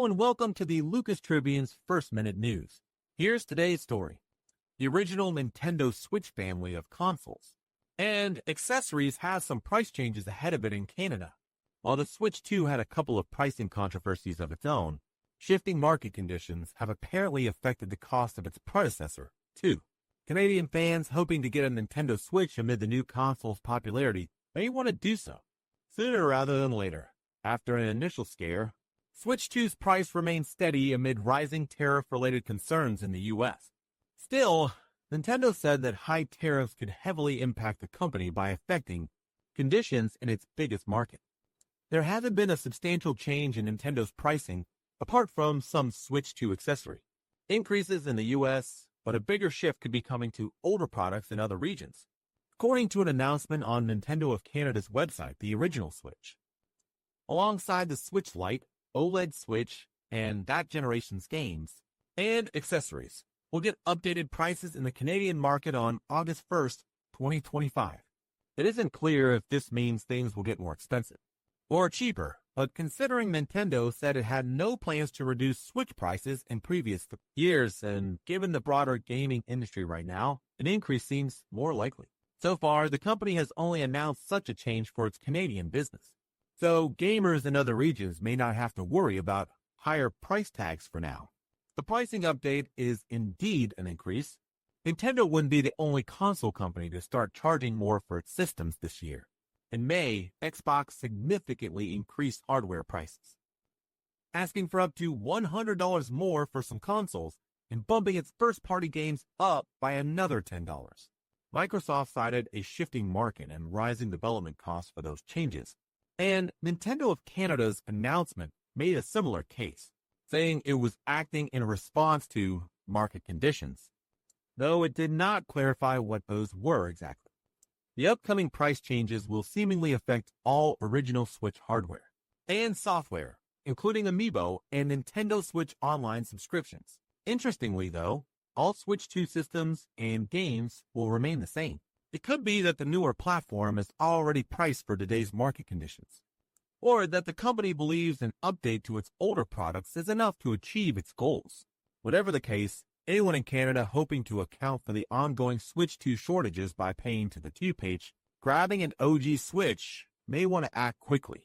and welcome to the Lucas Tribune's First Minute News. Here's today's story. The original Nintendo Switch family of consoles and accessories has some price changes ahead of it in Canada. While the Switch 2 had a couple of pricing controversies of its own, shifting market conditions have apparently affected the cost of its predecessor, too. Canadian fans hoping to get a Nintendo Switch amid the new console's popularity may want to do so sooner rather than later. After an initial scare, Switch 2's price remains steady amid rising tariff-related concerns in the U.S. Still, Nintendo said that high tariffs could heavily impact the company by affecting conditions in its biggest market. There hasn't been a substantial change in Nintendo's pricing, apart from some Switch 2 accessory increases in the U.S., but a bigger shift could be coming to older products in other regions. According to an announcement on Nintendo of Canada's website, the original Switch, alongside the Switch Lite, OLED Switch, and that generation's games and accessories will get updated prices in the Canadian market on August 1st, 2025. It isn't clear if this means things will get more expensive or cheaper, but considering Nintendo said it had no plans to reduce Switch prices in previous years, and given the broader gaming industry right now, an increase seems more likely. So far, the company has only announced such a change for its Canadian business, so gamers in other regions may not have to worry about higher price tags for now. The pricing update is indeed an increase. Nintendo wouldn't be the only console company to start charging more for its systems this year. In May, Xbox significantly increased hardware prices, asking for up to $100 more for some consoles and bumping its first-party games up by another $10. Microsoft cited a shifting market and rising development costs for those changes, and Nintendo of Canada's announcement made a similar case, saying it was acting in response to market conditions, though it did not clarify what those were exactly. The upcoming price changes will seemingly affect all original Switch hardware and software, including Amiibo and Nintendo Switch Online subscriptions. Interestingly, though, all Switch 2 systems and games will remain the same. It could be that the newer platform is already priced for today's market conditions, or that the company believes an update to its older products is enough to achieve its goals. Whatever the case, anyone in Canada hoping to account for the ongoing Switch 2 shortages by paying to the 2-page, grabbing an OG Switch may want to act quickly.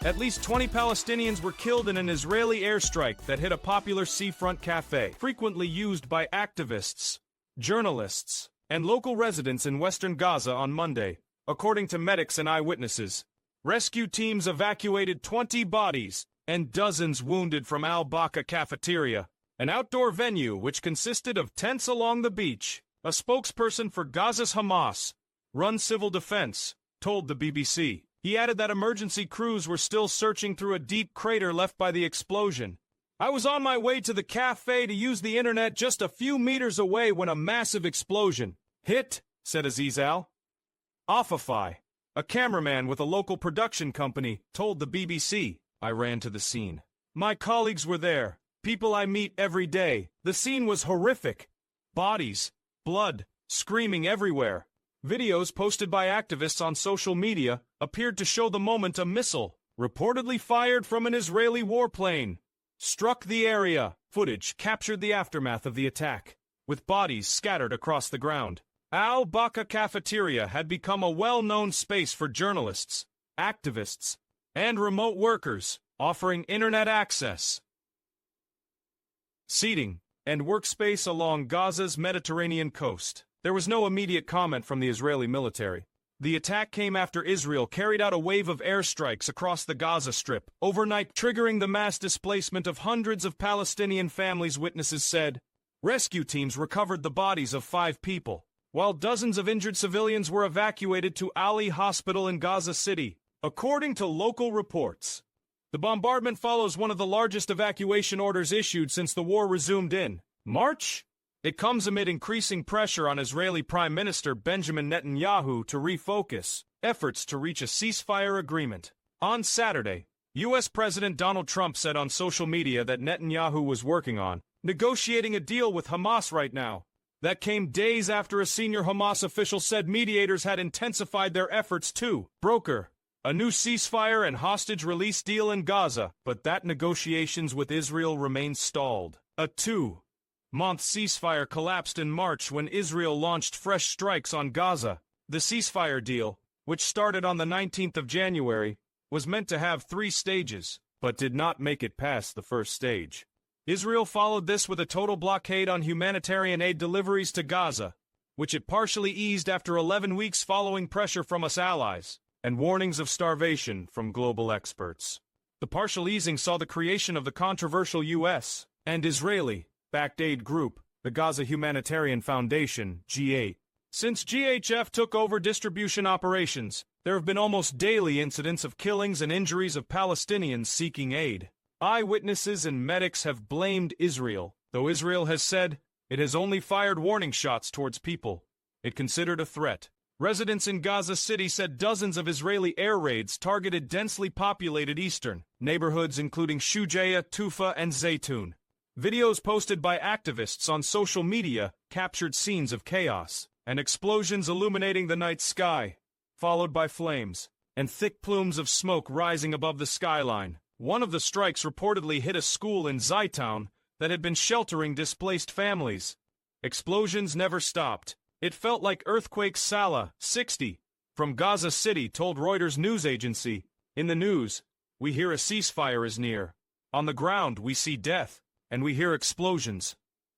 At least 20 Palestinians were killed in an Israeli airstrike that hit a popular seafront cafe, frequently used by activists, journalists, and local residents in western Gaza on Monday, according to medics and eyewitnesses. Rescue teams evacuated 20 bodies and dozens wounded from Al-Baka cafeteria, an outdoor venue which consisted of tents along the beach. A spokesperson for Gaza's Hamas-run civil defense told the BBC. He added that emergency crews were still searching through a deep crater left by the explosion. I was on my way to the cafe to use the internet just a few meters away when a massive explosion hit, said Aziz Al-Afafai, a cameraman with a local production company, told the BBC. I ran to the scene. My colleagues were there, people I meet every day. The scene was horrific. Bodies, blood, screaming everywhere. Videos posted by activists on social media appeared to show the moment a missile, reportedly fired from an Israeli warplane, struck the area. Footage captured the aftermath of the attack, with bodies scattered across the ground. Al-Baka cafeteria had become a well-known space for journalists, activists, and remote workers, offering internet access, seating, and workspace along Gaza's Mediterranean coast. There was no immediate comment from the Israeli military. The attack came after Israel carried out a wave of airstrikes across the Gaza Strip overnight, triggering the mass displacement of hundreds of Palestinian families, witnesses said. Rescue teams recovered the bodies of 5 people, while dozens of injured civilians were evacuated to Ali Hospital in Gaza City, according to local reports. The bombardment follows one of the largest evacuation orders issued since the war resumed in March. It comes amid increasing pressure on Israeli Prime Minister Benjamin Netanyahu to refocus efforts to reach a ceasefire agreement. On Saturday, U.S. President Donald Trump said on social media that Netanyahu was working on negotiating a deal with Hamas right now. That came days after a senior Hamas official said mediators had intensified their efforts to broker a new ceasefire and hostage release deal in Gaza, but that negotiations with Israel remain stalled. A two-month ceasefire collapsed in March when Israel launched fresh strikes on Gaza. The ceasefire deal, which started on the 19th of January, was meant to have 3 stages, but did not make it past the first stage. Israel followed this with a total blockade on humanitarian aid deliveries to Gaza, which it partially eased after 11 weeks following pressure from us allies and warnings of starvation from global experts. The partial easing saw the creation of the controversial U.S. and Israeli-backed aid group, the Gaza Humanitarian Foundation, G8. Since GHF took over distribution operations, there have been almost daily incidents of killings and injuries of Palestinians seeking aid. Eyewitnesses and medics have blamed Israel, though Israel has said it has only fired warning shots towards people it considered a threat. Residents in Gaza City said dozens of Israeli air raids targeted densely populated eastern neighborhoods including Shujaia, Tufa, and Zaytun. Videos posted by activists on social media captured scenes of chaos and explosions illuminating the night sky, followed by flames and thick plumes of smoke rising above the skyline. One of the strikes reportedly hit a school in Zaytown that had been sheltering displaced families. Explosions never stopped. It felt like earthquake. Salah, 60, from Gaza City told Reuters news agency, "In the news, we hear a ceasefire is near. On the ground we see death, and we hear explosions."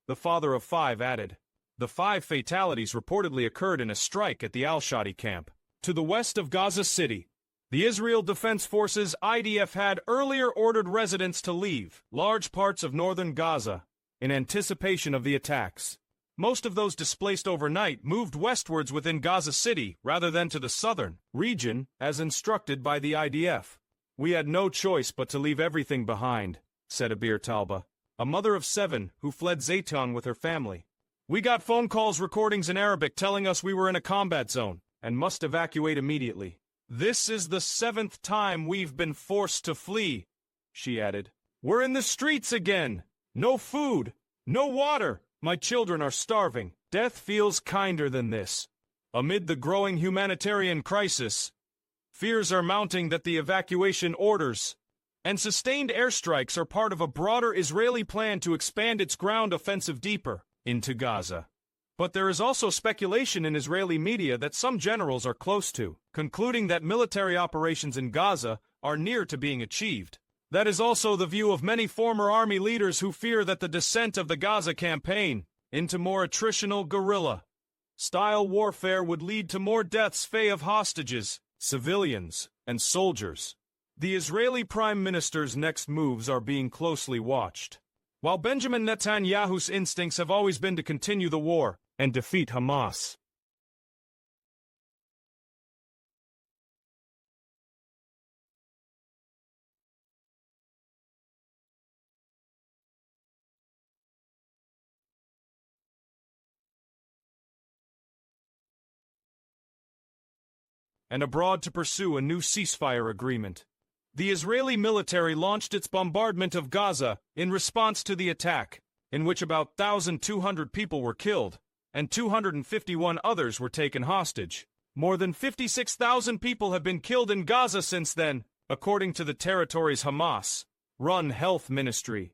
The father of 5 added. The 5 fatalities reportedly occurred in a strike at the Al-Shadi camp, to the west of Gaza City. The Israel Defense Forces IDF had earlier ordered residents to leave large parts of northern Gaza in anticipation of the attacks. Most of those displaced overnight moved westwards within Gaza City rather than to the southern region, as instructed by the IDF. "We had no choice but to leave everything behind," said Abir Talba, a mother of 7 who fled Zaytown with her family. "We got phone calls recordings in Arabic telling us we were in a combat zone and must evacuate immediately. This is the 7th time we've been forced to flee," she added. "We're in the streets again. No food, no water. My children are starving. Death feels kinder than this." Amid the growing humanitarian crisis, fears are mounting that the evacuation orders and sustained airstrikes are part of a broader Israeli plan to expand its ground offensive deeper into Gaza. But there is also speculation in Israeli media that some generals are close to concluding that military operations in Gaza are near to being achieved. That is also the view of many former army leaders who fear that the descent of the Gaza campaign into more attritional guerrilla-style warfare would lead to more deaths of hostages, civilians, and soldiers. The Israeli Prime Minister's next moves are being closely watched. While Benjamin Netanyahu's instincts have always been to continue the war and defeat Hamas. And abroad to pursue a new ceasefire agreement. The Israeli military launched its bombardment of Gaza in response to the attack, in which about 1,200 people were killed, and 251 others were taken hostage. More than 56,000 people have been killed in Gaza since then, according to the territory's Hamas-run health ministry.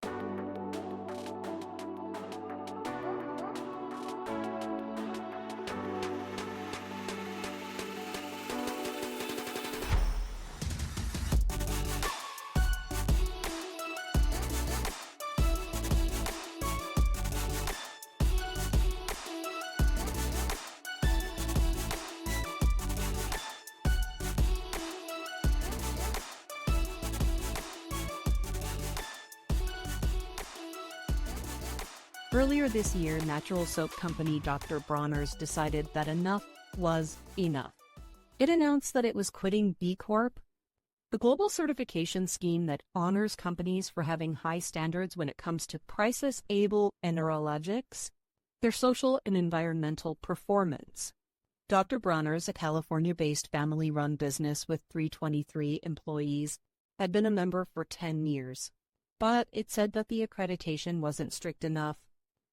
Earlier this year, natural soap company Dr. Bronner's decided that enough was enough. It announced that it was quitting B Corp, the global certification scheme that honors companies for having high standards when it comes to prices, able, and neurologics, their social and environmental performance. Dr. Bronner's, a California-based family-run business with 323 employees, had been a member for 10 years. But it said that the accreditation wasn't strict enough,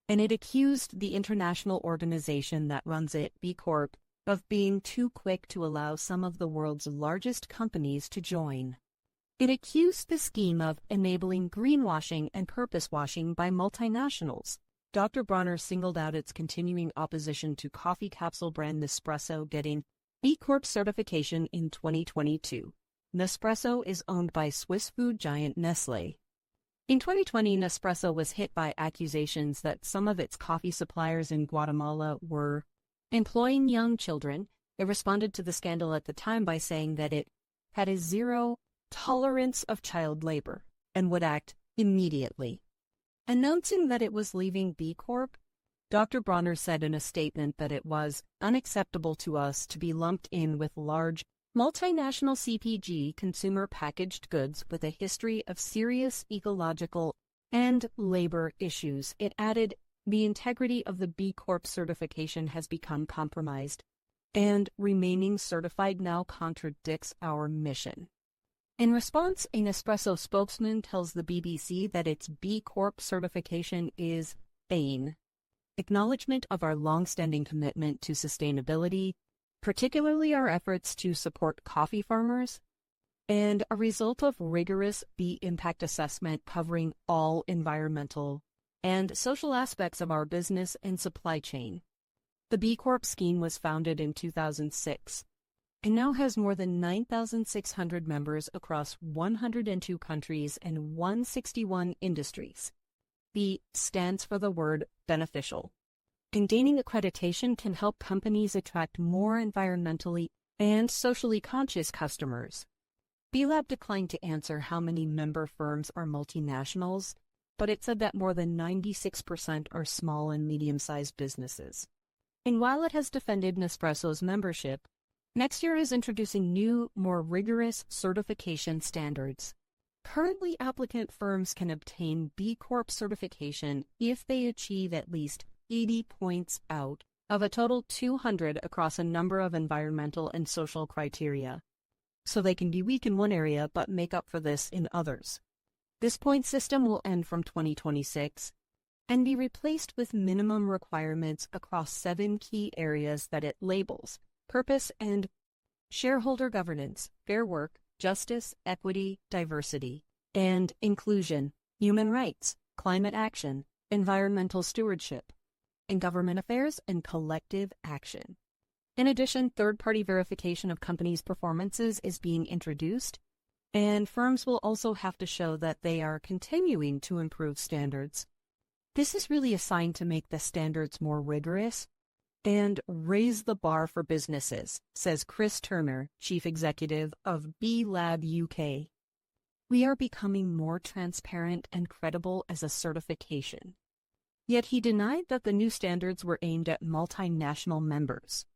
and it accused the international organization that runs it, B Corp, of being too quick to allow some of the world's largest companies to join. It accused the scheme of enabling greenwashing and purpose washing by multinationals. Dr. Bronner singled out its continuing opposition to coffee capsule brand Nespresso getting B Corp certification in 2022. Nespresso is owned by Swiss food giant Nestlé. In 2020, Nespresso was hit by accusations that some of its coffee suppliers in Guatemala were employing young children. It responded to the scandal at the time by saying that it had a zero tolerance of child labor and would act immediately. Announcing that it was leaving B Corp, Dr. Bronner said in a statement that it was unacceptable to us to be lumped in with large multinational CPG consumer packaged goods with a history of serious ecological and labor issues. It added, the integrity of the B Corp certification has become compromised, and remaining certified now contradicts our mission. In response, a Nespresso spokesman tells the BBC that its B Corp certification is an acknowledgement of our long-standing commitment to sustainability, particularly our efforts to support coffee farmers, and a result of rigorous B impact assessment covering all environmental and social aspects of our business and supply chain. The B Corp scheme was founded in 2006 and now has more than 9,600 members across 102 countries and 161 industries. B stands for the word beneficial. And gaining accreditation can help companies attract more environmentally and socially conscious customers. B-Lab declined to answer how many member firms are multinationals, but it said that more than 96% are small and medium-sized businesses. And while it has defended Nespresso's membership, next year is introducing new, more rigorous certification standards. Currently, applicant firms can obtain B Corp certification if they achieve at least 80 points out of a total 200 across a number of environmental and social criteria. So they can be weak in one area but make up for this in others. This point system will end from 2026 and be replaced with minimum requirements across 7 key areas that it labels: purpose and shareholder governance, fair work, justice, equity, diversity, and inclusion, human rights, climate action, environmental stewardship, and government affairs and collective action. In addition, third-party verification of companies' performances is being introduced, and firms will also have to show that they are continuing to improve standards. This is really a sign to make the standards more rigorous and raise the bar for businesses, says Chris Turner, Chief Executive of B-Lab UK. We are becoming more transparent and credible as a certification. Yet he denied that the new standards were aimed at multinational members.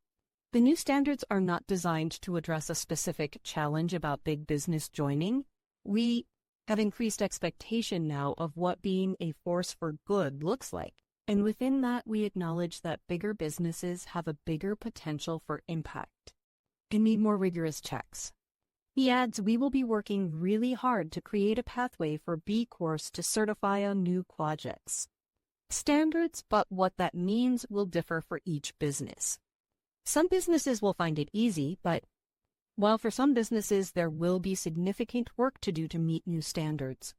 The new standards are not designed to address a specific challenge about big business joining. We have increased expectation now of what being a force for good looks like. And within that, we acknowledge that bigger businesses have a bigger potential for impact and need more rigorous checks. He adds, we will be working really hard to create a pathway for B Corps to certify on new projects. Standards, but what that means will differ for each business. Some businesses will find it easy, but while for some businesses there will be significant work to do to meet new standards.